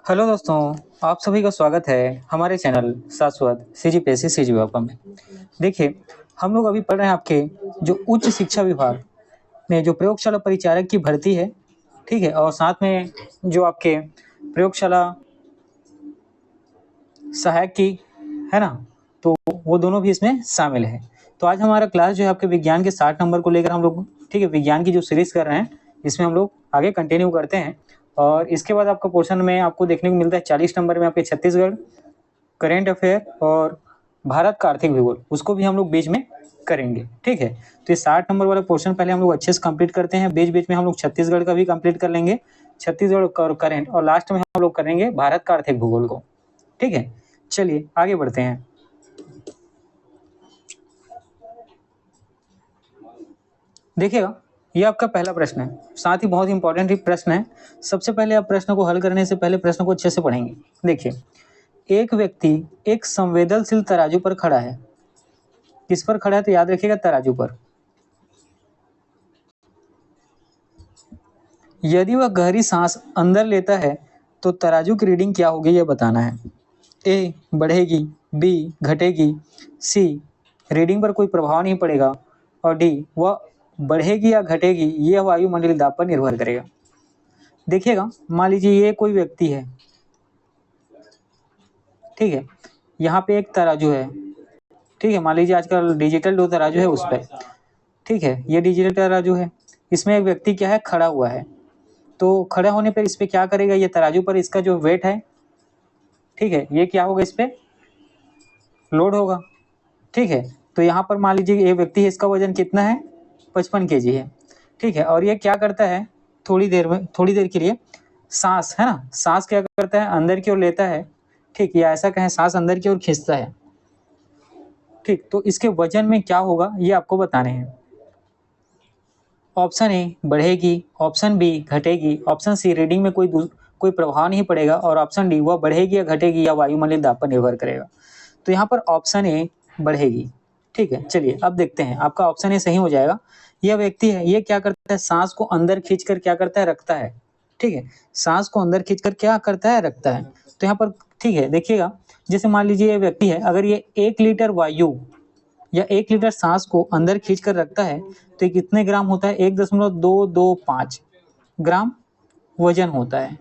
Hello दोस्तों, आप सभी का स्वागत है हमारे चैनल शाश्वत सीजीपीएससी सीजीवापा में। देखिए, हम लोग अभी पढ़ रहे हैं आपके जो उच्च शिक्षा विभाग में जो प्रयोगशाला परिचारक की भर्ती है, ठीक है, और साथ में जो आपके प्रयोगशाला सहायक की है ना, तो वो दोनों भी इसमें शामिल है। तो आज हमारा क्लास जो है आपके विज्ञान के 60 नंबर को लेकर हम लोग, ठीक है, विज्ञान की जो सीरीज कर रहे हैं इसमें हम लोग आगे कंटिन्यू करते हैं। और इसके बाद आपका पोर्शन में आपको देखने को मिलता है 40 नंबर में आपके छत्तीसगढ़ करेंट अफेयर और भारत का आर्थिक भूगोल, उसको भी हम लोग बीच में करेंगे, ठीक है। तो ये 60 नंबर वाला पोर्शन पहले हम लोग अच्छे से कंप्लीट करते हैं, बीच बीच में हम लोग छत्तीसगढ़ का भी कंप्लीट कर लेंगे, छत्तीसगढ़ और करेंट, और लास्ट में हम लोग करेंगे भारत का आर्थिक भूगोल को, ठीक है। चलिए आगे बढ़ते हैं। देखिएगा, ये आपका पहला प्रश्न है, साथ ही बहुत इंपॉर्टेंट ही प्रश्न है। सबसे पहले आप प्रश्न को हल करने से पहले प्रश्न को अच्छे से पढ़ेंगे। देखिए, एक व्यक्ति एक संवेदनशील तराजू पर खड़ा है। किस पर खड़ा है? तो याद रखिएगा, तराजू पर। यदि वह गहरी सांस अंदर लेता है तो तराजू की रीडिंग क्या होगी, यह बताना है। ए बढ़ेगी, बी घटेगी, सी रीडिंग पर कोई प्रभाव नहीं पड़ेगा, और डी वह बढ़ेगी या घटेगी यह वायुमंडलीय दाब पर निर्भर करेगा। देखिएगा, मान लीजिए ये कोई व्यक्ति है, ठीक है, यहाँ पे एक तराजू है, ठीक है, मान लीजिए आजकल डिजिटल जो तराजू है उस पर, ठीक है, ये डिजिटल तराजू है, इसमें एक व्यक्ति क्या है, खड़ा हुआ है। तो खड़े होने पर इस पे क्या करेगा, ये तराजू पर इसका जो वेट है, ठीक है, ये क्या होगा, इस पे लोड होगा, ठीक है। तो यहाँ पर मान लीजिए ये व्यक्ति है, इसका वजन कितना है, 55 kg है, ठीक है। और ये क्या करता है, थोड़ी देर के लिए सांस, है ना, सांस क्या करता है, अंदर की ओर लेता है, ठीक, या ऐसा कहें सांस अंदर की ओर खींचता है, ठीक। तो इसके वजन में क्या होगा ये आपको बताने हैं। ऑप्शन ए बढ़ेगी, ऑप्शन बी घटेगी, ऑप्शन सी रीडिंग में कोई प्रभाव नहीं पड़ेगा, और ऑप्शन डी वह बढ़ेगी या घटेगी या वायुमंडलीय दाब पर निर्भर करेगा। तो यहाँ पर ऑप्शन ए बढ़ेगी, ठीक है। चलिए अब देखते हैं, आपका ऑप्शन ए सही हो जाएगा। यह व्यक्ति है, ये क्या करता है, सांस को अंदर खींचकर क्या करता है, रखता है, ठीक है, सांस को अंदर खींचकर क्या करता है, रखता है। तो यहाँ पर ठीक है, देखिएगा, जैसे मान लीजिए ये व्यक्ति है, अगर ये 1 लीटर वायु या 1 लीटर सांस को अंदर खींच कर रखता है तो ये कितने ग्राम होता है, 1.225 ग्राम वजन होता है,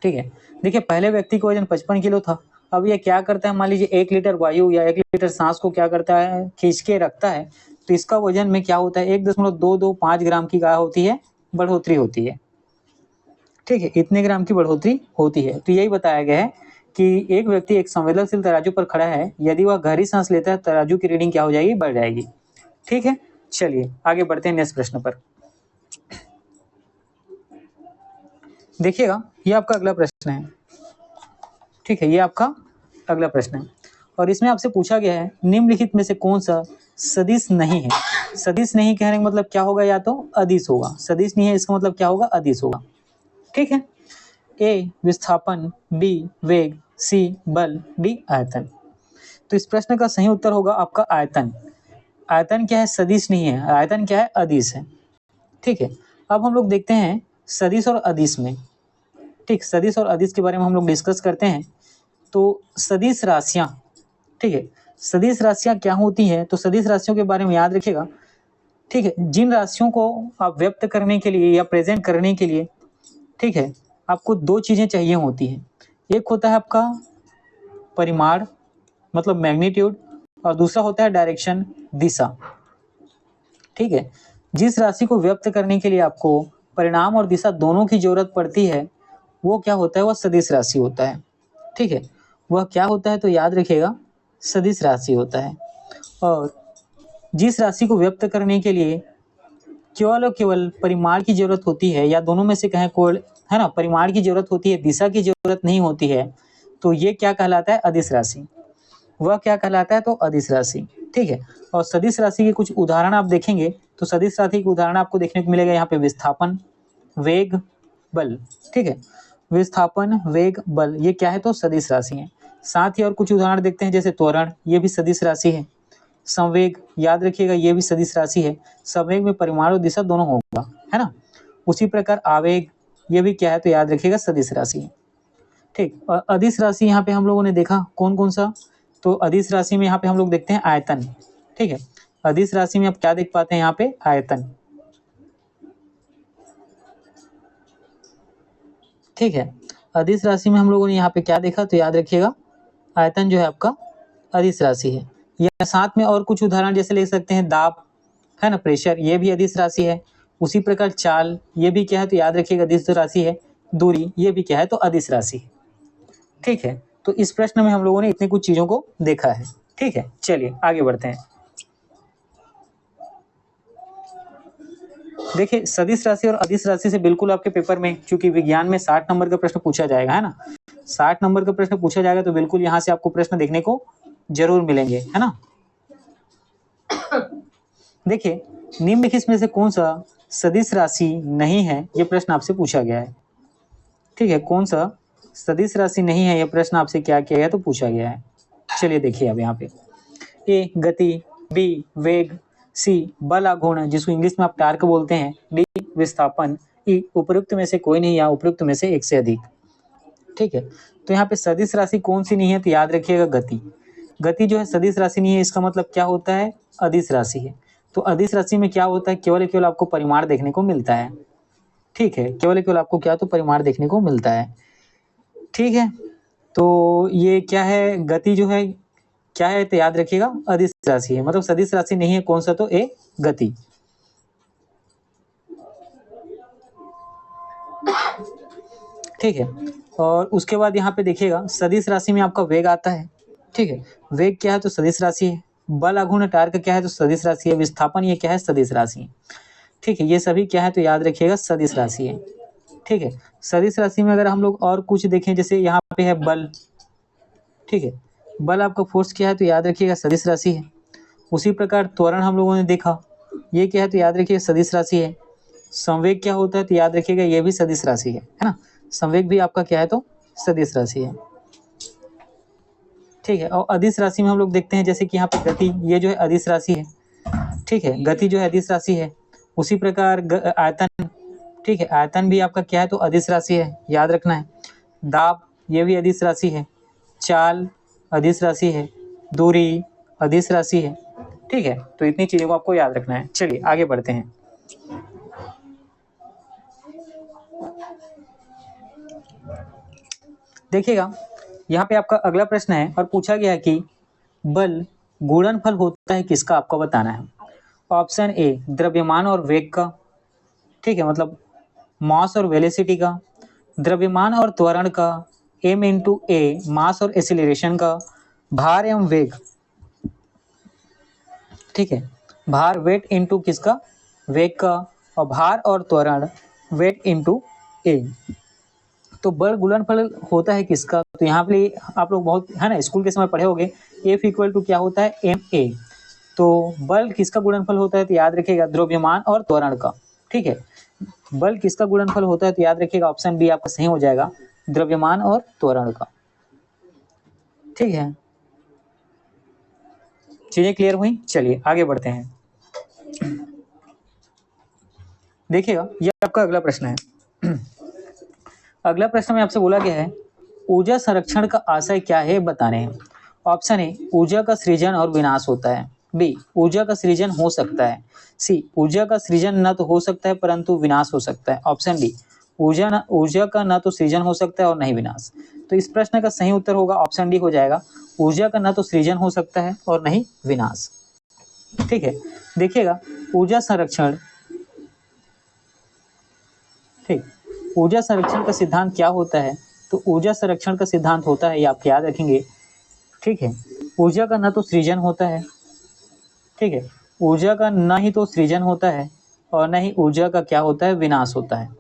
ठीक है। देखिए, पहले व्यक्ति का वजन 55 किलो था, अब ये क्या करता है, मान लीजिए 1 लीटर वायु या 1 लीटर सांस को क्या करता है, खींच के रखता है, तो इसका वजन में क्या होता है, 1.225 ग्राम की क्या होती है, बढ़ोतरी होती है, ठीक है, इतने ग्राम की बढ़ोतरी होती है। तो यही बताया गया है कि एक व्यक्ति एक संवेदनशील तराजू पर खड़ा है, यदि वह गहरी सांस लेता है तराजू की रीडिंग क्या हो जाएगी, बढ़ जाएगी, ठीक है। चलिए आगे बढ़ते हैं नेक्स्ट प्रश्न पर। देखिएगा, ये आपका अगला प्रश्न है, ठीक है, ये आपका अगला प्रश्न है, और इसमें आपसे पूछा गया है निम्नलिखित में से कौन सा सदिश नहीं है। सदिश नहीं कहने का मतलब क्या होगा, या तो अदिश होगा, सदिश नहीं है इसका मतलब क्या होगा, अदिश होगा, ठीक है। ए विस्थापन, बी वेग, सी बल, डी आयतन। तो इस प्रश्न का सही उत्तर होगा आपका आयतन। आयतन क्या है, सदिश नहीं है, आयतन क्या है, अदिश है, ठीक है। अब हम लोग देखते हैं सदिश और अदिश में, ठीक, सदिश और अदिश के बारे में हम लोग डिस्कस करते हैं। तो सदिश राशियां, ठीक है, सदिश राशियां क्या होती हैं, तो सदिश राशियों के बारे में याद रखिएगा, ठीक है। जिन राशियों को आप व्यक्त करने के लिए या प्रेजेंट करने के लिए, ठीक है, आपको दो चीजें चाहिए होती हैं। एक होता है आपका परिमाण, मतलब मैग्नीट्यूड, और दूसरा होता है डायरेक्शन, दिशा, ठीक है। जिस राशि को व्यक्त करने के लिए आपको परिणाम और दिशा दोनों की जरूरत पड़ती है, वो क्या होता है, वह सदिश राशि होता है, ठीक है। वह क्या होता है, तो याद रखिएगा, सदिश राशि होता है। और जिस राशि को व्यक्त करने के लिए केवल और केवल परिमाण की जरूरत होती है, या दोनों में से कहें कोई, है ना, परिमाण की जरूरत होती है, दिशा की जरूरत नहीं होती है, तो ये क्या कहलाता है, अदिश राशि। वह क्या कहलाता है, तो अदिश राशि, ठीक है। और सदिश राशि के कुछ उदाहरण आप देखेंगे तो सदिश राशि के उदाहरण आपको देखने को मिलेगा यहाँ पे विस्थापन, वेग, बल, ठीक है। विस्थापन, वेग, बल, ये क्या है, तो सदिश राशि है। साथ ही और कुछ उदाहरण देखते हैं, जैसे त्वरण, ये भी सदिश राशि है, संवेग याद रखिएगा ये भी सदिश राशि है, संवेग में परिमाण और दिशा दोनों होगा, है ना। उसी प्रकार आवेग ये भी क्या है तो याद रखिएगा सदिश राशि है। ठीक, और अदिश राशि यहाँ पे हम लोगों ने देखा कौन कौन सा, तो अदिश राशि में यहाँ पे हम लोग देखते हैं आयतन। ठीक है, अदिश राशि में आप क्या देख पाते हैं यहाँ पे आयतन। ठीक है, अदिश राशि में हम लोगों ने यहाँ पे क्या देखा तो याद रखिएगा आयतन जो है आपका अदिश राशि है। या साथ में और कुछ उदाहरण जैसे ले सकते हैं दाब, है ना, प्रेशर, ये भी अदिश राशि है। उसी प्रकार चाल ये भी क्या है तो याद रखिएगा अदिश राशि है। दूरी ये भी क्या है तो अदिश राशि है। ठीक है, तो इस प्रश्न में हम लोगों ने इतनी कुछ चीजों को देखा है। ठीक है, चलिए आगे बढ़ते हैं। देखिए सदिश राशि और अदिश राशि से बिल्कुल आपके पेपर में, क्योंकि विज्ञान में 60 नंबर का प्रश्न पूछा जाएगा, है ना, 60 नंबर का प्रश्न पूछा जाएगा, तो बिल्कुल यहाँ से आपको प्रश्न देखने को जरूर मिलेंगे, है ना। देखिए निम्नलिखित में से कौन सा सदिश राशि नहीं है, ये प्रश्न आपसे पूछा गया है। ठीक है, कौन सा सदिश राशि नहीं है, यह प्रश्न आपसे क्या किया गया तो पूछा गया है। चलिए देखिए अब यहाँ पे, ए गति, बी वेग, सी बल आघूर्ण जिसको इंग्लिश में आप टार्क बोलते हैं, डी विस्थापन, ई उपयुक्त में से कोई नहीं या उपयुक्त में से एक से अधिक। ठीक है, तो यहाँ पे सदिश राशि कौन सी नहीं है तो याद रखिएगा गति। गति जो है सदिश राशि नहीं है, इसका मतलब क्या होता है अदिश राशि है। तो अदिश राशि में क्या होता है, केवल केवल आपको परिमाण देखने को मिलता है। ठीक है, केवल केवल आपको क्या तो परिमाण देखने को मिलता है। ठीक है, तो ये क्या है गति जो है क्या है तो याद रखिएगा अदिश राशि है, मतलब सदिश राशि नहीं है कौन सा तो ए गति। ठीक है, और उसके बाद यहाँ पे देखिएगा सदिश राशि में आपका वेग आता है। ठीक है, वेग क्या है तो सदिश राशि है। बल आघूर्ण टार्क क्या है तो सदिश राशि है। विस्थापन ये क्या है सदिश राशि है। ठीक है, ये सभी क्या है तो याद रखिएगा सदिश राशि है। ठीक है, सदिश राशि में अगर हम लोग और कुछ देखें, जैसे यहाँ पे है बल। ठीक है, बल आपका फोर्स क्या है तो याद रखिएगा सदिश राशि है। उसी प्रकार त्वरण हम लोगों ने देखा, ये क्या है तो याद रखिएगा सदिश राशि है। संवेग क्या होता है तो याद रखिएगा ये भी सदिश राशि है ना, संवेग भी आपका क्या है तो सदिश राशि है। ठीक है, और अदिश राशि में हम लोग देखते हैं जैसे कि यहाँ पे गति, ये जो है अदिश राशि है। ठीक है, गति जो है अदिश राशि है। उसी प्रकार आयतन, ठीक है, आयतन भी आपका क्या है तो अदिश राशि है, याद रखना है। दाब ये भी अदिश राशि है। चाल अदिश राशि है। दूरी अदिश राशि है। ठीक है, तो इतनी चीजों को आपको याद रखना है। चलिए आगे बढ़ते हैं। देखिएगा यहाँ पे आपका अगला प्रश्न है और पूछा गया है कि बल गुणनफल होता है किसका, आपको बताना है। ऑप्शन ए द्रव्यमान और वेग का, ठीक है, मतलब मास और वेलोसिटी का, द्रव्यमान और त्वरण का, m इंटू ए मास और एसिलेरेशन का, भार एवं वेग। ठीक है, भार वेट इंटू किसका वेग का, और भार और त्वरण वेट इंटू ए। तो बल गुणनफल होता है किसका, तो यहाँ पे आप लोग बहुत है ना स्कूल के समय पढ़े होंगे, F इक्वल टू क्या होता है ma। तो बल किसका गुणनफल होता है तो याद रखिएगा द्रव्यमान और त्वरण का। ठीक है, बल किसका गुणनफल होता है तो याद रखिएगा ऑप्शन बी आपका सही हो जाएगा, द्रव्यमान और त्वरण का। ठीक है, चीजें क्लियर हुई। चलिए आगे बढ़ते हैं। देखिएगा यह आपका अगला प्रश्न है। अगला प्रश्न में आपसे बोला गया है ऊर्जा संरक्षण का आशय क्या है बताने हैं। ऑप्शन ए ऊर्जा का सृजन और विनाश होता है। बी ऊर्जा का सृजन हो सकता है। सी ऊर्जा का सृजन न तो हो सकता है परंतु विनाश हो सकता है। ऑप्शन डी ऊर्जा का न तो सृजन हो सकता है और नहीं विनाश। तो इस प्रश्न का सही उत्तर होगा ऑप्शन डी हो जाएगा, ऊर्जा का न तो सृजन हो सकता है और नहीं विनाश। ठीक है, देखिएगा ऊर्जा संरक्षण, ठीक, ऊर्जा संरक्षण का सिद्धांत क्या होता है, तो ऊर्जा संरक्षण का सिद्धांत होता है, ये आप याद रखेंगे। ठीक है, ऊर्जा का न तो सृजन होता है, ठीक है, ऊर्जा का न ही तो सृजन होता है और न ही ऊर्जा का क्या होता है विनाश होता है।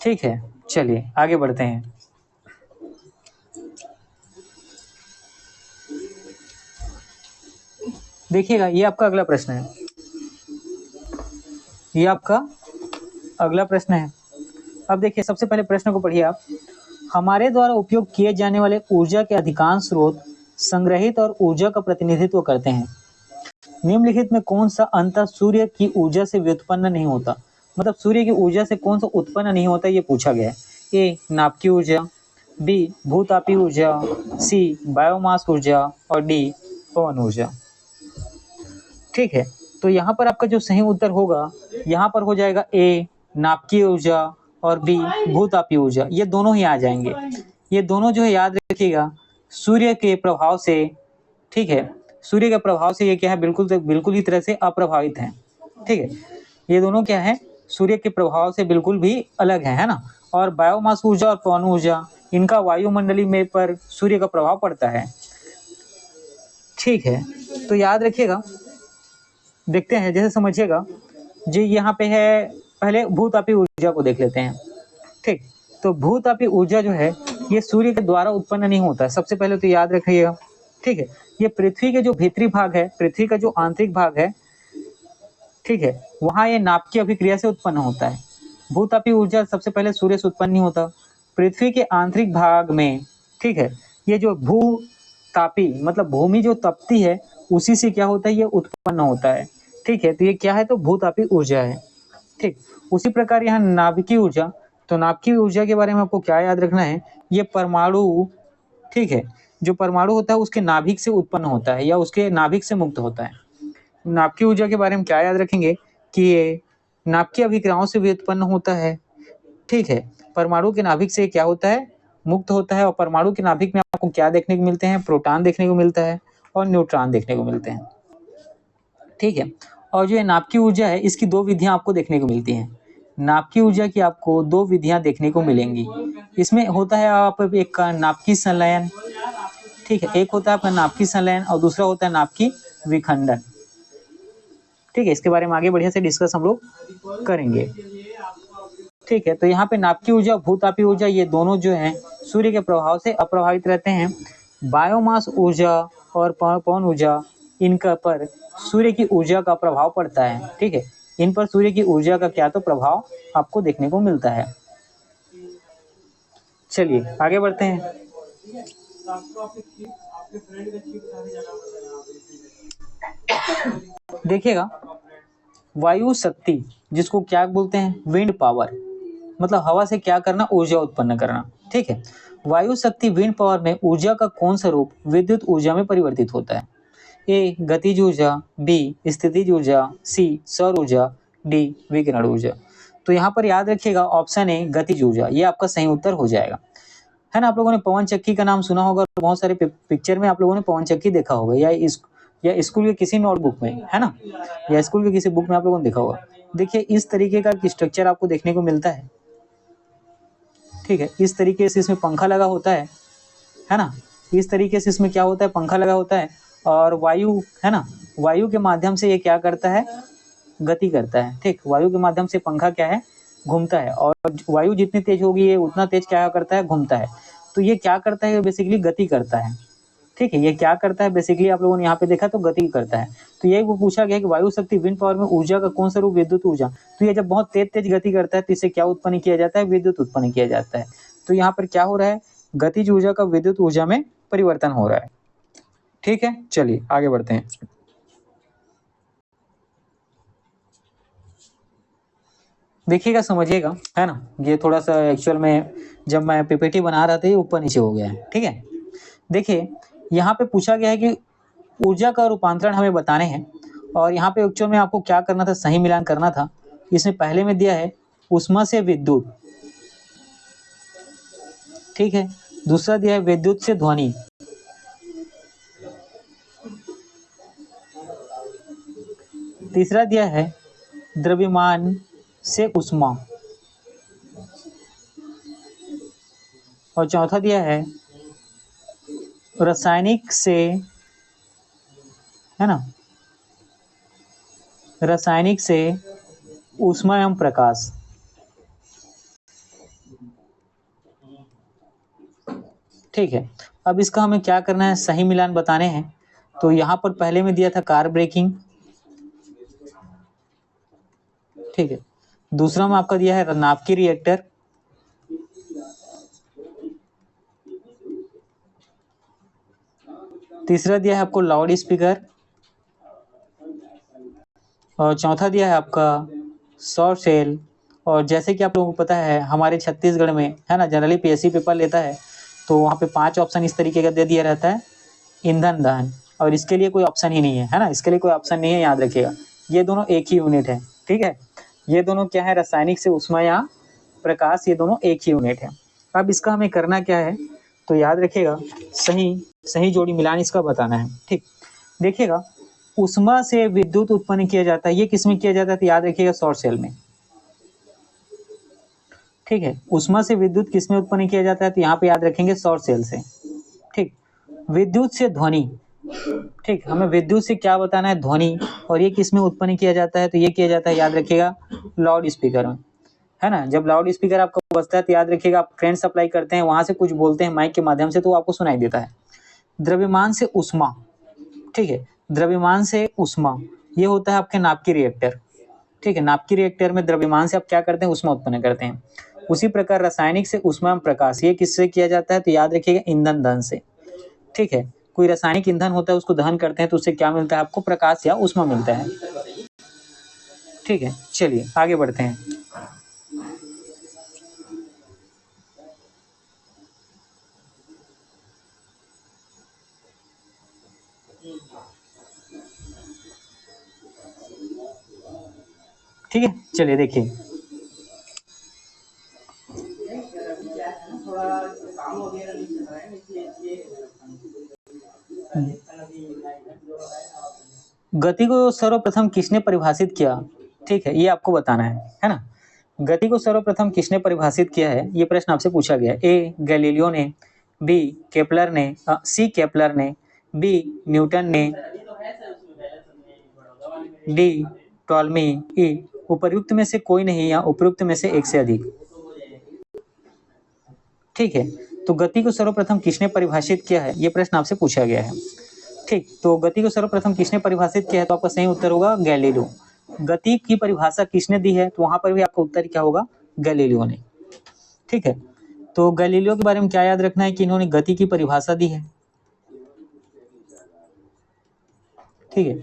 ठीक है, चलिए आगे बढ़ते हैं। देखिएगा ये आपका अगला प्रश्न है, ये आपका अगला प्रश्न है। अब देखिए सबसे पहले प्रश्न को पढ़िए आप। हमारे द्वारा उपयोग किए जाने वाले ऊर्जा के अधिकांश स्रोत संग्रहित और ऊर्जा का प्रतिनिधित्व करते हैं। निम्नलिखित में कौन सा अंतर सूर्य की ऊर्जा से व्युत्पन्न नहीं होता? मतलब सूर्य की ऊर्जा से कौन सा उत्पन्न नहीं होता, ये पूछा गया है। ए नाभिकीय ऊर्जा, बी भूतापीय ऊर्जा, सी बायोमास ऊर्जा और डी पवन ऊर्जा। ठीक है, तो यहाँ पर आपका जो सही उत्तर होगा, यहाँ पर हो जाएगा ए नाभिकीय ऊर्जा और बी भूतापीय ऊर्जा। ये दोनों ही आ जाएंगे। ये दोनों जो है याद रखिएगा, सूर्य के प्रभाव से, ठीक है, सूर्य के प्रभाव से ये क्या है, बिल्कुल ही तरह से अप्रभावित है। ठीक है, ये दोनों क्या है, सूर्य के प्रभाव से बिल्कुल भी अलग है ना। और बायोमास ऊर्जा और पवन ऊर्जा, इनका वायुमंडली में पर सूर्य का प्रभाव पड़ता है। ठीक है, तो याद रखिएगा। देखते हैं, जैसे समझिएगा जी, यहाँ पे है, पहले भूतापीय ऊर्जा को देख लेते हैं। ठीक, तो भूतापीय ऊर्जा जो है ये सूर्य के द्वारा उत्पन्न नहीं होता है, सबसे पहले तो याद रखिएगा। ठीक है, ये पृथ्वी के जो भीतरी भाग है, पृथ्वी का जो आंतरिक भाग है, ठीक है, वहाँ ये नाभिकीय अभिक्रिया से उत्पन्न होता है। भूतापीय ऊर्जा सबसे पहले सूर्य से उत्पन्न नहीं होता, पृथ्वी के आंतरिक भाग में, ठीक है, ये जो भूतापी मतलब भूमि जो तपती है, उसी से क्या होता है, ये उत्पन्न होता है। ठीक है, तो ये क्या है, तो भूतापीय ऊर्जा है। ठीक, उसी प्रकार यहाँ नाभिकीय ऊर्जा, तो नाभिकीय ऊर्जा के बारे में आपको क्या याद रखना है, ये परमाणु, ठीक है, जो परमाणु होता है उसके नाभिक से उत्पन्न होता है या उसके नाभिक से मुक्त होता है। नाभिकीय ऊर्जा के बारे में क्या याद रखेंगे कि ये नाभिकीय अभिक्रियाओं से भी उत्पन्न होता है। ठीक है, परमाणु के नाभिक से क्या होता है, मुक्त होता है। और परमाणु के नाभिक में आपको क्या देखने को मिलते हैं, प्रोटॉन देखने को मिलता है और न्यूट्रॉन देखने को मिलते हैं। ठीक है, और जो ये नाभिकीय ऊर्जा है, इसकी दो विधियां आपको देखने को मिलती हैं। नाभिकीय ऊर्जा की आपको दो विधियां देखने को मिलेंगी। इसमें होता है आप एक का नाभिकीय संलयन, ठीक है, एक होता है आपका नाभिकीय संलयन और दूसरा होता है नाभिकीय विखंडन। ठीक है, इसके बारे में आगे बढ़िया से डिस्कस हम लोग करेंगे। ठीक है, तो यहाँ पे नाभिकीय ऊर्जा, भूतापीय ऊर्जा, ये दोनों जो हैं सूर्य के प्रभाव से अप्रभावित रहते हैं। बायोमास ऊर्जा और पवन ऊर्जा, इनका पर सूर्य की ऊर्जा का प्रभाव पड़ता है। ठीक है, इन पर सूर्य की ऊर्जा का क्या तो प्रभाव आपको देखने को मिलता है। चलिए आगे बढ़ते हैं। देखिएगा, वायु शक्ति जिसको क्या बोलते हैं, विंड पावर, मतलब हवा से क्या करना, ऊर्जा उत्पन्न करना। ठीक है, वायु शक्ति विंड पावर में ऊर्जा का कौन सा रूप विद्युत ऊर्जा में परिवर्तित होता है? ए गतिज ऊर्जा, बी स्थितिज ऊर्जा, सी सौर ऊर्जा, डी विकिरण ऊर्जा। तो यहाँ पर याद रखिएगा ऑप्शन ए गतिज ऊर्जा, ये आपका सही उत्तर हो जाएगा। है ना, आप लोगों ने पवन चक्की का नाम सुना होगा, बहुत सारे पिक्चर में आप लोगों ने पवन चक्की देखा होगा, या स्कूल के किसी नोटबुक में, है ना, या स्कूल के किसी बुक में आप लोगों ने देखा होगा। देखिए इस तरीके का स्ट्रक्चर आपको देखने को मिलता है। ठीक है, इस तरीके से इसमें पंखा लगा होता है ना, इस तरीके से इसमें क्या होता है, पंखा लगा होता है और वायु, है ना, वायु के माध्यम से ये क्या करता है, गति करता है। ठीक, वायु के माध्यम से पंखा क्या है, घूमता है, और वायु जितनी तेज होगी ये उतना तेज क्या करता है, घूमता है। तो ये क्या करता है, बेसिकली गति करता है। ठीक है, ये क्या करता है, बेसिकली आप लोगों ने यहाँ पे देखा तो गति करता है। तो यही वो पूछा गया कि वायु शक्ति विंड पावर में ऊर्जा का कौन सा रूप विद्युत ऊर्जा। तो ये जब बहुत तेज तेज गति करता है तो इससे क्या उत्पन्न किया जाता है, विद्युत उत्पन्न किया जाता है। तो यहाँ पर क्या हो रहा है, गतिज ऊर्जा का विद्युत ऊर्जा में परिवर्तन हो रहा है। ठीक है, चलिए आगे बढ़ते हैं। देखिएगा, समझिएगा, है ना, ये थोड़ा सा एक्चुअल में जब मैं पीपीटी बना रहा था ये ऊपर नीचे हो गया है। ठीक है, देखिए यहाँ पे पूछा गया है कि ऊर्जा का रूपांतरण हमें बताने हैं, और यहाँ पे एक्चुअल में आपको क्या करना था, सही मिलान करना था। इसमें पहले में दिया है उष्मा से विद्युत, ठीक है, दूसरा दिया है विद्युत से ध्वनि, तीसरा दिया है द्रव्यमान से उष्मा, और चौथा दिया है रासायनिक से, है ना, रासायनिक से ऊष्मा एवं प्रकाश। ठीक है, अब इसका हमें क्या करना है, सही मिलान बताने हैं। तो यहाँ पर पहले में दिया था कार ब्रेकिंग, ठीक है, दूसरा में आपका दिया है नाभिकीय रिएक्टर, तीसरा दिया है आपको लाउड स्पीकर, और चौथा दिया है आपका सौर सेल। और जैसे कि आप लोगों को पता है हमारे छत्तीसगढ़ में है ना, जनरली पीएससी पेपर लेता है तो वहाँ पे 5 ऑप्शन इस तरीके का दे दिया रहता है, ईंधन दहन, और इसके लिए कोई ऑप्शन ही नहीं है ना, इसके लिए कोई ऑप्शन नहीं है, याद रखिएगा। ये दोनों एक ही यूनिट है, ठीक है। ये दोनों क्या है, रासायनिक से उष्मा या प्रकाश, ये दोनों एक ही यूनिट है। अब इसका हमें करना क्या है, तो याद रखिएगा, सही जोड़ी मिलान इसका बताना है, ठीक। देखिएगा, उष्मा से विद्युत उत्पन्न किया जाता है, ये किस में किया जाता है, तो याद रखिएगा सौर सेल में, ठीक है। उष्मा से विद्युत किस में उत्पन्न किया जाता है, तो यहाँ पे याद रखेंगे सौर सेल से, ठीक। विद्युत से ध्वनि, ठीक, हमें विद्युत से क्या बताना है, ध्वनि, और ये किस में उत्पन्न किया जाता है, तो ये किया जाता है, याद रखिएगा, लाउड स्पीकर में, है ना। जब लाउड स्पीकर आपका बजता है तो याद रखिएगा, आप करंट सप्लाई करते हैं, वहां से कुछ बोलते हैं माइक के माध्यम से, तो आपको सुनाई देता है। द्रव्यमान से उष्मा, ठीक है, द्रव्यमान से उष्मा, ये होता है आपके नाभिकीय रिएक्टर, ठीक है। नाभिकीय रिएक्टर में द्रव्यमान से आप क्या करते हैं, उष्मा उत्पन्न करते हैं। उसी प्रकार रासायनिक से उष्मा एवं प्रकाश, ये किससे किया जाता है, तो याद रखिएगा ईंधन दहन से, ठीक है। कोई रासायनिक ईंधन होता है, उसको दहन करते हैं तो उससे क्या मिलता है आपको, प्रकाश या उष्मा मिलता है, ठीक है। चलिए आगे बढ़ते हैं। ठीक है, चलिए देखिए, गति को सर्वप्रथम किसने परिभाषित किया, ठीक है, ये आपको बताना है ना। गति को सर्वप्रथम किसने परिभाषित किया है, ये प्रश्न आपसे पूछा गया है। ए गैलीलियो ने, बी केपलर ने, सी केपलर ने, बी न्यूटन ने, डी टॉल्मी, ई उपर्युक्त में से कोई नहीं या उपयुक्त में से एक से अधिक, ठीक है। तो गति को सर्वप्रथम किसने परिभाषित किया है, ये प्रश्न आपसे पूछा गया है, ठीक। तो गति को सर्वप्रथम किसने परिभाषित किया है, तो आपका सही उत्तर होगा गैलीलियो। गति की परिभाषा किसने दी है, तो वहां पर भी आपका उत्तर क्या होगा, गैलीलियो ने, ठीक है। तो गैलीलियो के बारे में क्या याद रखना है कि इन्होंने गति की परिभाषा दी है, ठीक है।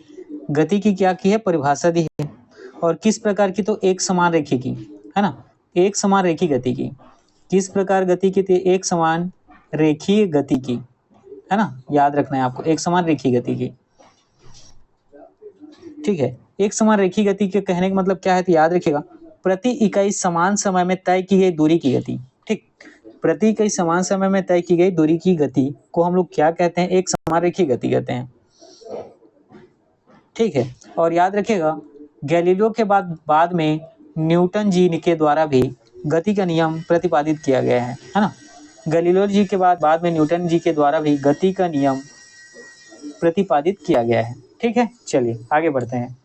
गति की क्या की है, परिभाषा दी है, और किस प्रकार की, तो एक समान रेखी की, है ना, एक समान रेखी गति की। किस प्रकार गति की थी, एक समान रेखीय गति की, है ना, याद रखना है आपको, एक समान रेखीय गति की, ठीक है। एक समान रेखीय गति के कहने का मतलब क्या है, तो याद रखिएगा, प्रति इकाई समान समय में तय की गई दूरी की गति, ठीक। प्रति इकाई समान समय में तय की गई दूरी की गति को हम लोग क्या कहते हैं, एक समान रेखीय गति कहते हैं, ठीक है। और याद रखिएगा, गैलीलियो के बाद में न्यूटन जी के द्वारा भी गति का नियम प्रतिपादित किया गया है ना। गैलीलियो जी के बाद में न्यूटन जी के द्वारा भी गति का नियम प्रतिपादित किया गया है, ठीक है। चलिए आगे बढ़ते हैं।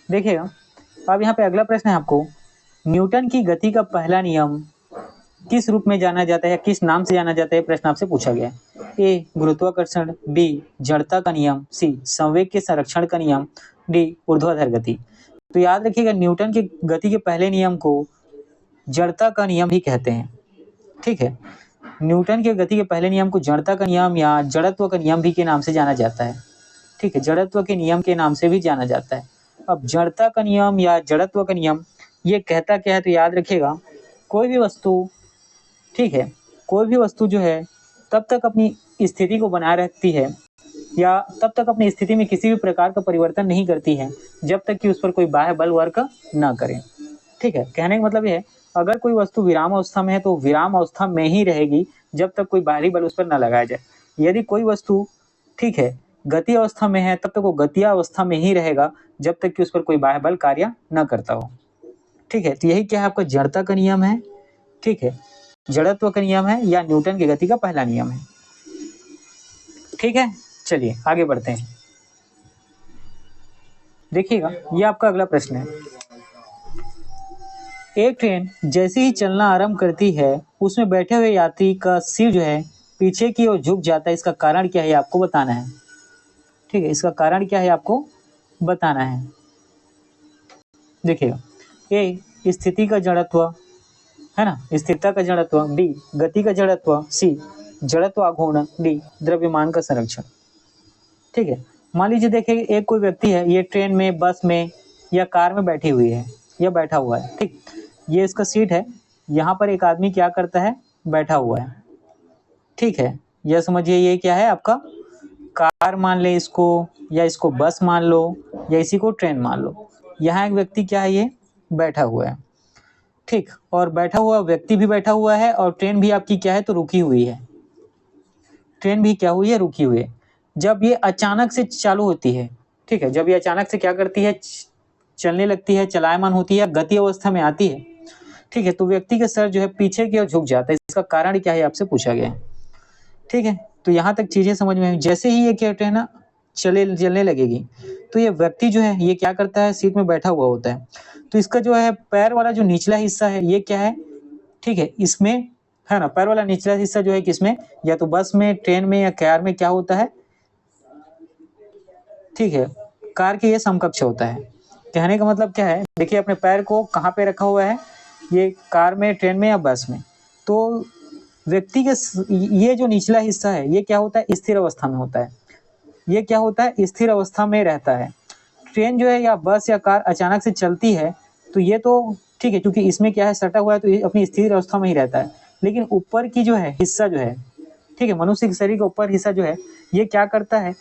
देखिएगा, अब यहाँ पे अगला प्रश्न है आपको, न्यूटन की गति का पहला नियम किस रूप में जाना जाता है या किस नाम से जाना जाता है, प्रश्न आपसे पूछा गया है। ए गुरुत्वाकर्षण, बी जड़ता का नियम, सी संवेग के संरक्षण का नियम, डी ऊर्ध्वाधर गति। तो याद रखिएगा, न्यूटन की गति के पहले नियम को जड़ता का नियम ही कहते हैं, ठीक है। न्यूटन के गति के पहले नियम को जड़ता का नियम या जड़त्व का नियम भी के नाम से जाना जाता है, ठीक है, जड़त्व के नियम के नाम से भी जाना जाता है। अब जड़ता का नियम या जड़त्व का नियम ये कहता क्या है, तो याद रखिएगा, कोई भी वस्तु, ठीक है, कोई भी वस्तु जो है तब तक अपनी स्थिति को बनाए रखती है या तब तक अपनी स्थिति में किसी भी प्रकार का परिवर्तन नहीं करती है जब तक कि उस पर कोई बाह्य बल वर्क ना करे, ठीक है। कहने का मतलब ये है, अगर कोई वस्तु विराम अवस्था में है तो विराम अवस्था में ही रहेगी जब तक कोई बाहरी बल उस पर न लगाया जाए। यदि कोई वस्तु, ठीक है, गति अवस्था में है तब तक वो गति अवस्था में ही रहेगा जब तक कि उस पर कोई बाह्य बल कार्य न करता हो, ठीक है। तो यही क्या है, आपका जड़ता का नियम है, ठीक है, जड़त्व का नियम है या न्यूटन की गति का पहला नियम है, ठीक है। चलिए आगे बढ़ते हैं। देखिएगा, ये आपका अगला प्रश्न है, एक ट्रेन जैसे ही चलना आरंभ करती है उसमें बैठे हुए यात्री का सिर जो है पीछे की ओर झुक जाता है, इसका कारण क्या है आपको बताना है। ठीक है, इसका कारण क्या है आपको बताना है। देखिएगा, ए स्थिति का जड़त्व, है ना, स्थिरता का जड़त्व, बी गति का जड़त्व, सी जड़त्व आघूर्ण, डी द्रव्यमान का संरक्षण। ठीक है, मान लीजिए देखिए एक कोई व्यक्ति है, ये ट्रेन में, बस में या कार में बैठी हुई है या बैठा हुआ है। ठीक, ये इसका सीट है, यहाँ पर एक आदमी क्या करता है, बैठा हुआ है। ठीक है, यह समझिए ये क्या है आपका कार मान ले इसको, या इसको बस मान लो, या इसी को ट्रेन मान लो। यहाँ एक व्यक्ति क्या है, ये बैठा हुआ है। ठीक, और बैठा हुआ व्यक्ति भी बैठा हुआ है, और ट्रेन भी आपकी क्या है तो रुकी हुई है। ट्रेन भी क्या हुई है, रुकी हुई है। जब ये अचानक से चालू होती है, ठीक है, जब ये अचानक से क्या करती है, चलने लगती है, चलायमान होती है, गति अवस्था में आती है। ठीक है, तो व्यक्ति का सर जो है पीछे की ओर झुक जाता है, इसका कारण क्या है आपसे पूछा गया है। ठीक है, तो यहाँ तक चीजें समझ में आई। जैसे ही ये क्या है ना चलने लगेगी, तो ये व्यक्ति जो है ये क्या करता है, सीट में बैठा हुआ होता है, तो इसका जो है पैर वाला जो निचला हिस्सा है ये क्या है, ठीक है, इसमें है ना, पैर वाला निचला हिस्सा जो है किसमें, या तो बस में, ट्रेन में या कार में क्या होता है, ठीक है, कार के ये समकक्ष होता है। कहने का मतलब क्या है, देखिए अपने पैर को कहाँ पे रखा हुआ है, ये कार में, ट्रेन में या बस में। तो व्यक्ति के ये जो निचला हिस्सा है ये क्या होता है, स्थिर अवस्था में होता है। ये क्या होता है, स्थिर अवस्था में रहता है। ट्रेन जो है या बस या कार अचानक से चलती है, तो ये तो ठीक है, क्योंकि इसमें क्या है सटा हुआ है, तो ये अपनी स्थिर अवस्था में ही रहता है। लेकिन ऊपर की जो है हिस्सा जो है, ठीक है, मनुष्य के शरीर का ऊपर हिस्सा जो है ये क्या करता है,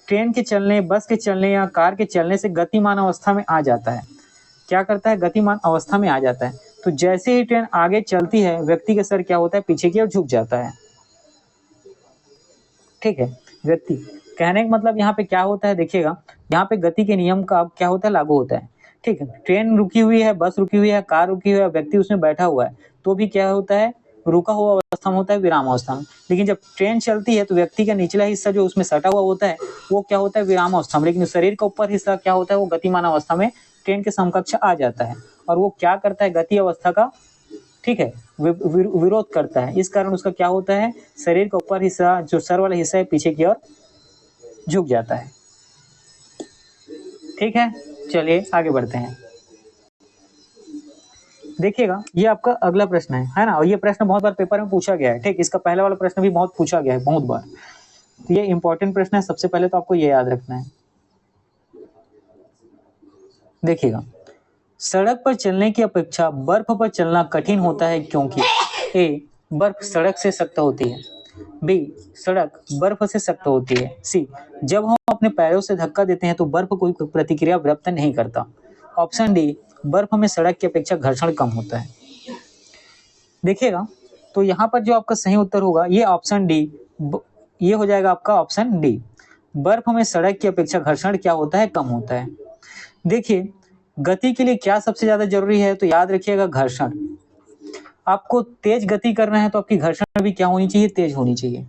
ट्रेन के चलने, बस के चलने या कार के चलने से गतिमान अवस्था में आ जाता है। क्या करता है, गतिमान अवस्था में आ जाता है। तो जैसे ही ट्रेन आगे चलती है, व्यक्ति का सर क्या होता है, पीछे की ओर झुक जाता है। ठीक है, व्यक्ति, कहने का मतलब यहाँ पे क्या होता है, देखिएगा यहाँ पे गति के नियम का क्या होता है, लागू होता है। ठीक है, ट्रेन रुकी हुई है, बस रुकी हुई है, कार रुकी हुई है, व्यक्ति उसमें बैठा हुआ है, तो भी क्या होता है, रुका हुआ अवस्था में होता है, विराम अवस्था में। लेकिन जब ट्रेन चलती है तो व्यक्ति का निचला हिस्सा जो उसमें सटा हुआ होता है वो क्या होता है, विराम अवस्था में। लेकिन शरीर का ऊपर हिस्सा क्या होता है, वो गतिमान अवस्था में ट्रेन के समकक्ष आ जाता है, और वो क्या करता है, गति अवस्था का, ठीक है, विरोध करता है। इस कारण उसका क्या होता है, शरीर का ऊपर हिस्सा जो सर वाला हिस्सा है पीछे की ओर झुक जाता है। ठीक है, चलिए आगे बढ़ते हैं। देखिएगा ये आपका अगला प्रश्न है ना, और ये प्रश्न बहुत बार पेपर में पूछा गया है। ठीक, इसका पहला वाला प्रश्न भी बहुत पूछा गया है, बहुत बार। तो ये इंपॉर्टेंट प्रश्न है, सबसे पहले तो आपको ये याद रखना है। देखिएगा, सड़क पर चलने की अपेक्षा बर्फ पर चलना कठिन होता है क्योंकि ए बर्फ सड़क से सख्त होती है, बी सड़क बर्फ से सख्त होती है, सी जब हम अपने पैरों से धक्का देते हैं तो बर्फ कोई प्रतिक्रिया व्यक्त नहीं करता, ऑप्शन डी बर्फ में सड़क की अपेक्षा घर्षण कम होता है। देखिएगा, तो यहाँ पर जो आपका सही उत्तर होगा ये ऑप्शन डी, ये हो जाएगा आपका ऑप्शन डी, बर्फ में सड़क की अपेक्षा घर्षण क्या होता है, कम होता है। देखिए, गति के लिए क्या सबसे ज्यादा जरूरी है, तो याद रखिएगा घर्षण। आपको तेज गति करना है तो आपकी घर्षण भी क्या होनी चाहिए, तेज होनी चाहिए।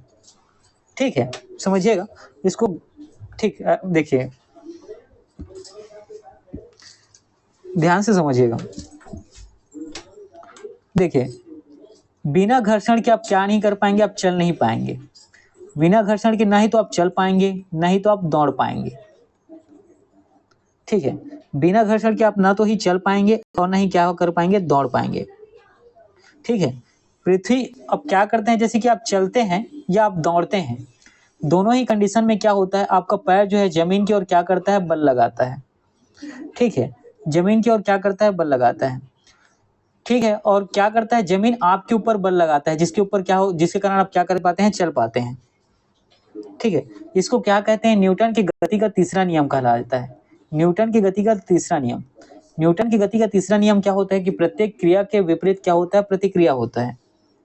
ठीक है, समझिएगा इसको। ठीक, देखिए ध्यान से समझिएगा। देखिए, बिना घर्षण के आप क्या नहीं कर पाएंगे, आप चल नहीं पाएंगे। बिना घर्षण के ना ही तो आप चल पाएंगे, ना ही तो आप दौड़ पाएंगे। ठीक है, बिना घर्षण के आप ना तो ही चल पाएंगे और ना ही क्या कर पाएंगे, दौड़ पाएंगे। ठीक है, पृथ्वी अब क्या करते हैं, जैसे कि आप चलते हैं या आप दौड़ते हैं, दोनों ही कंडीशन में क्या होता है, आपका पैर जो है जमीन की ओर क्या करता है, बल लगाता है। ठीक है, जमीन की ओर क्या करता है, बल लगाता है। ठीक है, और क्या करता है, जमीन आपके ऊपर बल लगाता है, जिसके ऊपर क्या हो, जिसके कारण आप क्या कर पाते हैं, चल पाते हैं। ठीक है, इसको क्या कहते हैं, न्यूटन की गति का तीसरा नियम कहलाता है। न्यूटन की गति का तीसरा नियम, न्यूटन की गति का तीसरा नियम क्या होता है कि प्रत्येक क्रिया के विपरीत क्या होता है, प्रतिक्रिया होता है।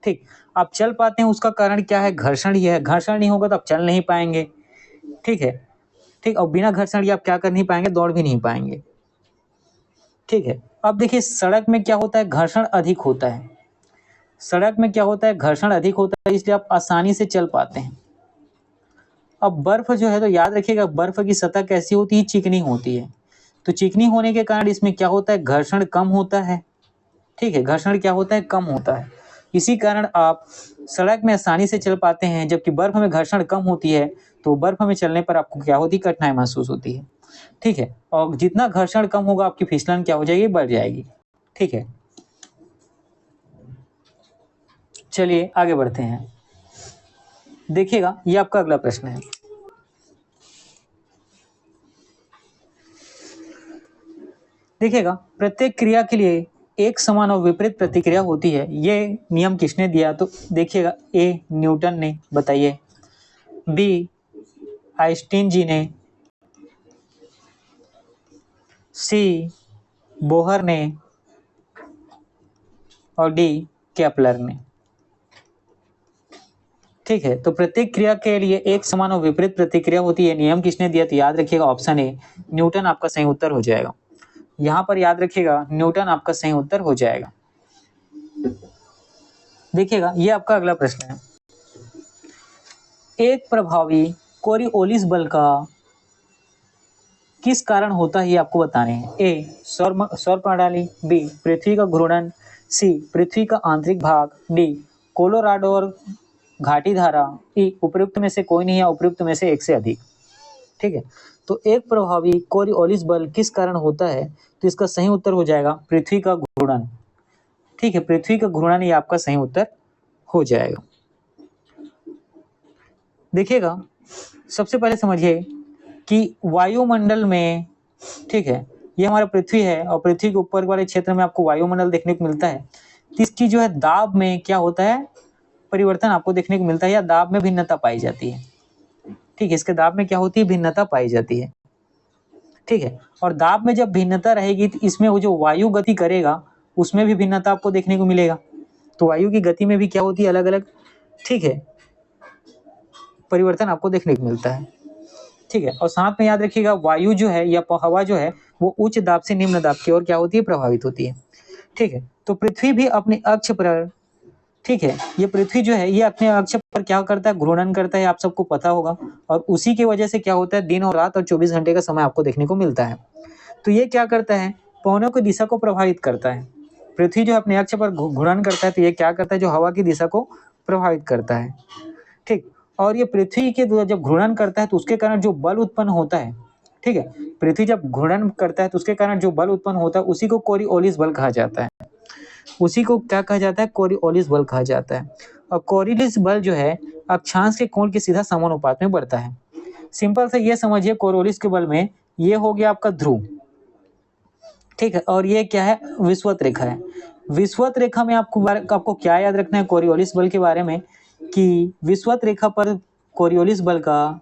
ठीक, आप चल पाते हैं उसका कारण क्या है, घर्षण ही है। घर्षण नहीं होगा तो आप चल नहीं पाएंगे। ठीक है, ठीक, और बिना घर्षण के आप क्या कर नहीं पाएंगे, दौड़ भी नहीं पाएंगे। ठीक है, अब देखिए सड़क में क्या होता है, घर्षण अधिक होता है। सड़क में क्या होता है, घर्षण अधिक होता है, इसलिए आप आसानी से चल पाते हैं। अब बर्फ जो है तो याद रखिएगा, बर्फ की सतह कैसी होती है, चिकनी होती है। तो चिकनी होने के कारण इसमें क्या होता है, घर्षण कम होता है। ठीक है, घर्षण क्या होता है, कम होता है। इसी कारण आप सड़क में आसानी से चल पाते हैं, जबकि बर्फ में घर्षण कम होती है, तो बर्फ में चलने पर आपको क्या होती है, कठिनाई महसूस होती है। ठीक है, और जितना घर्षण कम होगा आपकी फिसलन क्या हो जाएगी, बढ़ जाएगी। ठीक है, चलिए आगे बढ़ते हैं। देखिएगा, ये आपका अगला प्रश्न है। देखिएगा, प्रत्येक क्रिया के लिए एक समान और विपरीत प्रतिक्रिया होती है। ये नियम किसने दिया, तो देखिएगा, ए न्यूटन ने, बताइए। बी आइंस्टीन जी ने, सी बोहर ने, और डी केपलर ने। ठीक है, तो प्रत्येक क्रिया के लिए एक समान और विपरीत प्रतिक्रिया होती है, नियम किसने दिया, तो याद रखिएगा ऑप्शन ए न्यूटन आपका सही उत्तर हो जाएगा। यहाँ पर याद रखिएगा न्यूटन आपका सही उत्तर हो जाएगा। देखिएगा, ये आपका अगला प्रश्न है। एक प्रभावी कोरियोलिस बल का किस कारण होता है, ये आपको बताने हैं। ए सौर प्रणाली, बी पृथ्वी का घूर्णन, सी पृथ्वी का आंतरिक भाग, डी कोलोराडो और घाटी धारा, ई उपयुक्त में से कोई नहीं या उपयुक्त में से एक से अधिक। ठीक है, तो एक प्रभावी कोरियोलिस बल किस कारण होता है, तो इसका सही उत्तर हो जाएगा पृथ्वी का घूर्णन। ठीक है, पृथ्वी का घूर्णन ही आपका सही उत्तर हो जाएगा। देखिएगा, सबसे पहले समझिए कि वायुमंडल में, ठीक है, ये हमारा पृथ्वी है और पृथ्वी के ऊपर वाले क्षेत्र में आपको वायुमंडल देखने को मिलता है। तो इसकी जो है दाब में क्या होता है, परिवर्तन आपको देखने को मिलता है, या दाब में भिन्नता पाई जाती है। ठीक है, इसके दाब में क्या होती है, भिन्नता पाई जाती है। ठीक है, और दाब में जब भिन्नता रहेगी तो इसमें वो जो वायु गति करेगा उसमें भी भिन्नता आपको देखने को मिलेगा। तो वायु की गति में भी क्या होती है, अलग अलग, ठीक है, परिवर्तन आपको देखने को मिलता है। ठीक है, और साथ में याद रखिएगा वायु जो है या हवा जो है वो उच्च दाब से निम्न दाब की ओर क्या होती है, प्रभावित होती है। ठीक है, तो पृथ्वी भी अपने अक्ष पर, ठीक है, ये पृथ्वी जो है ये अपने अक्ष पर क्या करता है, घूर्णन करता है, आप सबको पता होगा। और उसी की वजह से क्या होता है, दिन और रात और 24 घंटे का समय आपको देखने को मिलता है। तो ये क्या करता है, पवनों की दिशा को प्रभावित करता है। पृथ्वी जो अपने अक्ष पर घूर्णन करता है, तो ये क्या करता है, जो हवा की दिशा को प्रभावित करता है। ठीक, और ये पृथ्वी के द्वारा जब घूर्णन करता है तो उसके कारण जो बल उत्पन्न होता है, ठीक है, पृथ्वी जब घूर्णन करता है तो उसके कारण जो बल उत्पन्न होता है उसी को कोरियोलिस बल कहा जाता है। उसी को क्या कहा जाता है, कोरियोलिस बल कहा जाता है। और कोरियोलिस बल जो है अक्षांश के कोण के सीधा समानुपात में बढ़ता है। सिंपल से ये समझिए, कोरियोलिस के बल में ये हो गया आपका ध्रुव, ठीक है, और ये क्या है, विषुवत रेखा है। विषुवत रेखा में आपको क्या याद रखना है कोरियोलिस बल के बारे में, कि विषुवत रेखा पर कोरियोलिस बल का,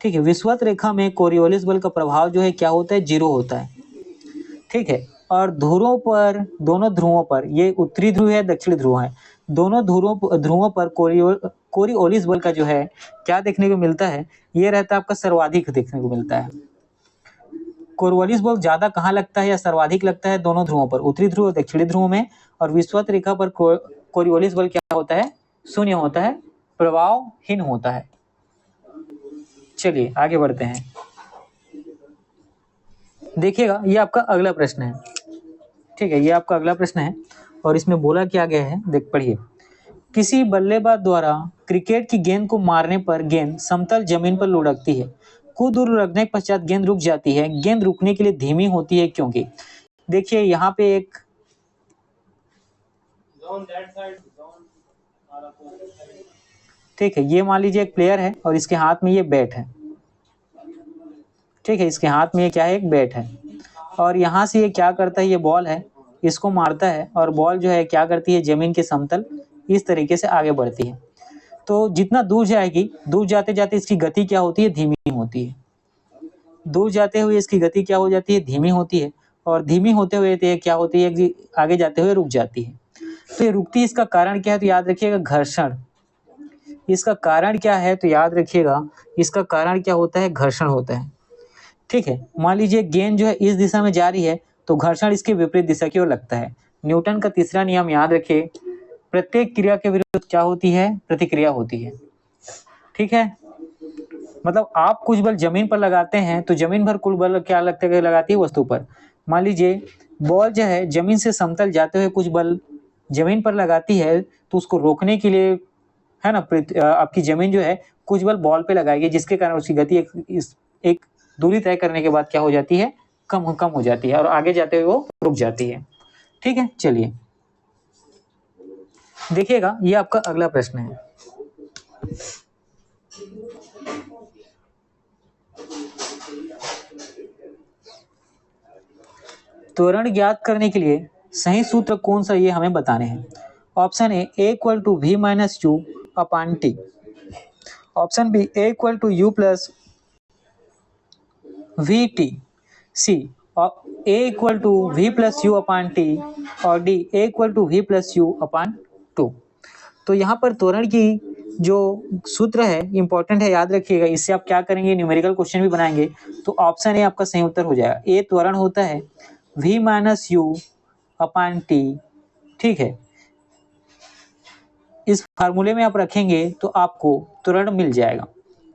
ठीक है, विषुवत रेखा में कोरियोलिस बल का प्रभाव जो है क्या होता है, 0 होता है। ठीक है, और ध्रुवों पर, दोनों ध्रुवों पर, ये उत्तरी ध्रुव है, दक्षिणी ध्रुव है, दोनों ध्रुवों पर कोरियोलिस बल का जो है क्या देखने को मिलता है, ये रहता है आपका सर्वाधिक देखने को मिलता है। कोरियोलिस बल ज्यादा कहाँ लगता है या सर्वाधिक लगता है, दोनों ध्रुवों पर, उत्तरी ध्रुव और दक्षिणी ध्रुव में। और विषुवत रेखा पर कोरियोलिस बल क्या होता है, 0 होता है, प्रभावहीन होता है। चलिए आगे बढ़ते हैं। देखिएगा, ये आपका अगला प्रश्न है। ठीक है, ये आपका अगला प्रश्न है और इसमें बोला क्या गया है, देख पढ़िए। किसी बल्लेबाज द्वारा क्रिकेट की गेंद को मारने पर गेंद समतल जमीन पर लुढ़कती है। कुछ दूर लुढ़कने के पश्चात गेंद रुक जाती है। गेंद रुकने के लिए धीमी होती है क्योंकि, देखिए यहाँ पे एक, ठीक है, ये मान लीजिए एक प्लेयर है और इसके हाथ में ये बैट है। ठीक है, इसके हाथ में ये क्या है, एक बैट है, और यहाँ से ये क्या करता है, ये बॉल है, इसको मारता है और बॉल जो है क्या करती है, जमीन के समतल इस तरीके से आगे बढ़ती है। तो जितना दूर जाएगी, दूर जाते जाते इसकी गति क्या होती है, धीमी होती है। दूर जाते हुए इसकी गति क्या हो जाती है, धीमी होती है, और धीमी होते हुए तो क्या होती है कि आगे जाते हुए रुक जाती है। तो ये रुकती, इसका कारण क्या है, तो याद रखिएगा घर्षण। इसका कारण क्या है, तो याद रखिएगा इसका कारण क्या होता है, घर्षण होता है। ठीक है, मान लीजिए गेंद जो है इस दिशा में जा रही है तो घर्षण इसके विपरीत दिशा की ओर लगता है। न्यूटन का तीसरा नियम याद रखिए, प्रत्येक क्रिया के विरुद्ध क्या होती है, प्रतिक्रिया होती है। ठीक है, मतलब आप कुछ बल जमीन पर लगाते हैं तो जमीन भर कुल बल क्या लगती है, लगाती है वस्तु पर। मान लीजिए बॉल जो है जमीन से समतल जाते हुए कुछ बल जमीन पर लगाती है, तो उसको रोकने के लिए है ना आपकी जमीन जो है कुछ बल बॉल पे लगाएगी, जिसके कारण उसकी गति एक दूरी तय करने के बाद क्या हो जाती है, कम हो जाती है और आगे जाते हुए वो रुक जाती है। ठीक है, चलिए देखिएगा, ये आपका अगला प्रश्न है। त्वरण ज्ञात करने के लिए सही सूत्र कौन सा, ये हमें बताने हैं। Option A equal to V minus U upon T, option B equal to U plus V T, C A equal to V plus U upon T और D A equal to V plus U upon two. तो यहाँ पर त्वरण की जो सूत्र है important है, याद रखिएगा। इससे आप क्या करेंगे, न्यूमेरिकल क्वेश्चन भी बनाएंगे। तो ऑप्शन ए आपका सही उत्तर हो जाएगा। ए त्वरण होता है v minus U upon T. ठीक है, इस फार्मूले में आप रखेंगे तो आपको त्वरण मिल जाएगा।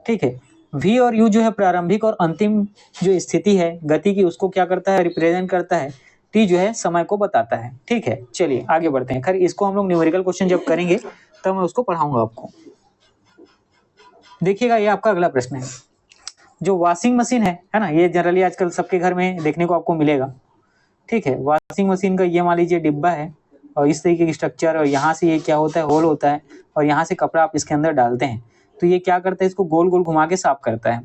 ठीक है, v और u जो है प्रारंभिक और अंतिम जो स्थिति है गति की, उसको क्या करता है, रिप्रेजेंट करता है। t जो है समय को बताता है। ठीक है, चलिए आगे बढ़ते हैं। खैर इसको हम लोग न्यूमेरिकल क्वेश्चन जब करेंगे तब मैं उसको पढ़ाऊंगा आपको। देखिएगा, ये आपका अगला प्रश्न है। जो वॉशिंग मशीन है ना, ये जनरली आजकल सबके घर में देखने को आपको मिलेगा। ठीक है, वॉशिंग मशीन का ये मान लीजिए डिब्बा है और इस तरीके की स्ट्रक्चर, और यहाँ से ये क्या होता है, होल होता है और यहाँ से कपड़ा आप इसके अंदर डालते हैं। तो ये क्या करता है, इसको गोल गोल घुमा के साफ करता है।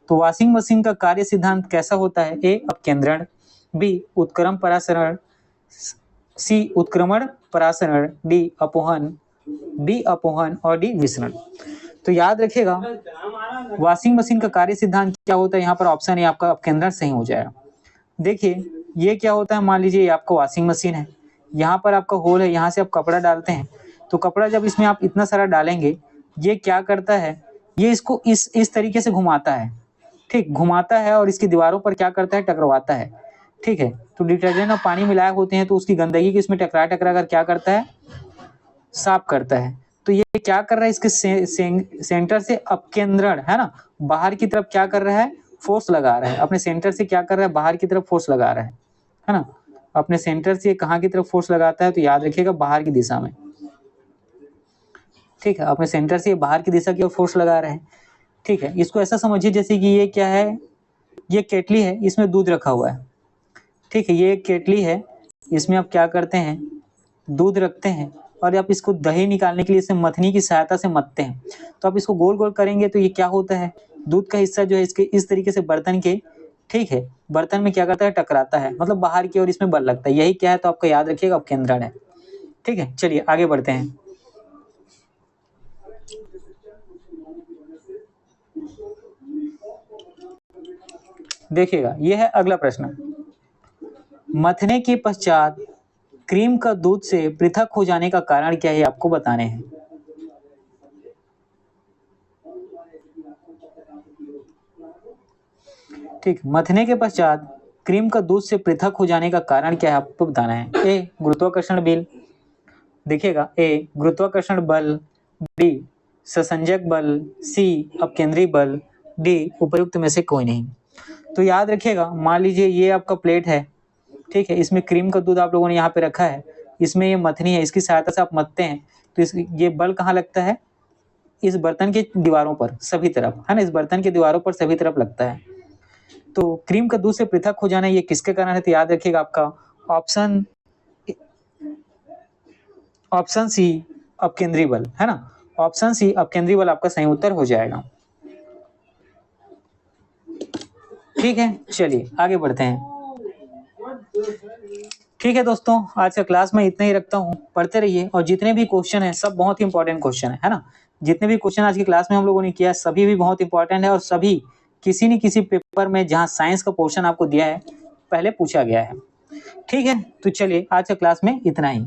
तो वॉशिंग मशीन का कार्य सिद्धांत कैसा होता है। ए अपकेंद्रण, बी उत्क्रम परासरण, सी उत्क्रमण परासरण, डी अपोहन, बी अपोहन और डी विसरण। तो याद रखिएगा, वॉशिंग मशीन का कार्य सिद्धांत क्या होता है। यहाँ पर ऑप्शन ए आपका अपकेंद्रण सही हो जाएगा। देखिए ये क्या होता है, मान लीजिए ये आपका वॉशिंग मशीन है, यहाँ पर आपका होल है, यहाँ से आप कपड़ा डालते हैं। तो कपड़ा जब इसमें आप इतना सारा डालेंगे, ये क्या करता है, ये इसको इस तरीके से घुमाता है। ठीक, घुमाता है और इसकी दीवारों पर क्या करता है, टकरावाता है। ठीक है, तो डिटर्जेंट और पानी मिलाए होते हैं तो उसकी गंदगी को इसमें टकरा कर क्या करता है, साफ करता है। तो ये क्या कर रहा है, इसके सेंटर से अपकेंद्रण है ना, बाहर की तरफ क्या कर रहा है, फोर्स लगा रहा है। अपने सेंटर से क्या कर रहा है, बाहर की तरफ फोर्स लगा रहा है ना। अपने सेंटर से कहाँ की तरफ फोर्स लगाता है, तो याद रखिएगा बाहर की दिशा में। ठीक है, अपने सेंटर से बाहर की दिशा की ओर फोर्स लगा रहा है। ठीक है, इसको ऐसा समझिए जैसे कि ये क्या है, ये केटली है, इसमें दूध रखा हुआ है। ठीक है, ये एक केटली है, इसमें आप क्या करते हैं, दूध रखते हैं और आप इसको दही निकालने के लिए इसे मथनी की सहायता से मथते हैं। तो आप इसको गोल गोल करेंगे तो ये क्या होता है, दूध का हिस्सा जो है इसके इस तरीके से बर्तन के, ठीक है, बर्तन में क्या करता है, टकराता है, मतलब बाहर की ओर इसमें बल लगता है। यही क्या है, तो आपका याद रखिएगा अपकेंद्रण है। ठीक है, चलिए आगे बढ़ते हैं। देखिएगा, यह है अगला प्रश्न। मथने के पश्चात क्रीम का दूध से पृथक हो जाने का कारण क्या है, आपको बताने हैं। ठीक, मथने के पश्चात क्रीम का दूध से पृथक हो जाने का कारण क्या है, आपको बताना है। ए गुरुत्वाकर्षण बल, देखिएगा, ए गुरुत्वाकर्षण बल, बी ससंजक बल, सी अपकेंद्री बल, डी उपयुक्त में से कोई नहीं। तो याद रखिएगा, मान लीजिए ये आपका प्लेट है। ठीक है, इसमें क्रीम का दूध आप लोगों ने यहाँ पे रखा है, इसमें ये मथनी है, इसकी सहायता से आप मथते हैं। तो ये बल कहाँ लगता है, इस बर्तन के दीवारों पर सभी तरफ, है ना, इस बर्तन के दीवारों पर सभी तरफ लगता है। तो क्रीम का दूध से पृथक हो जाना ये किसके कारण है, तो याद रखिएगा आपका ऑप्शन सी अपकेंद्री बल, है ना। ऑप्शन सी अपकेंद्री बल आपका सही उत्तर हो जाएगा। ठीक है, चलिए आगे बढ़ते हैं। ठीक है दोस्तों, आज का क्लास मैं इतना ही रखता हूँ। पढ़ते रहिए और जितने भी क्वेश्चन है सब बहुत ही इंपॉर्टेंट क्वेश्चन है ना। जितने भी क्वेश्चन आज की क्लास में हम लोगों ने किया सभी भी बहुत इंपॉर्टेंट है और सभी किसी न किसी पेपर में जहाँ साइंस का पोर्शन आपको दिया है पहले पूछा गया है। ठीक है, तो चलिए आज का क्लास में इतना ही।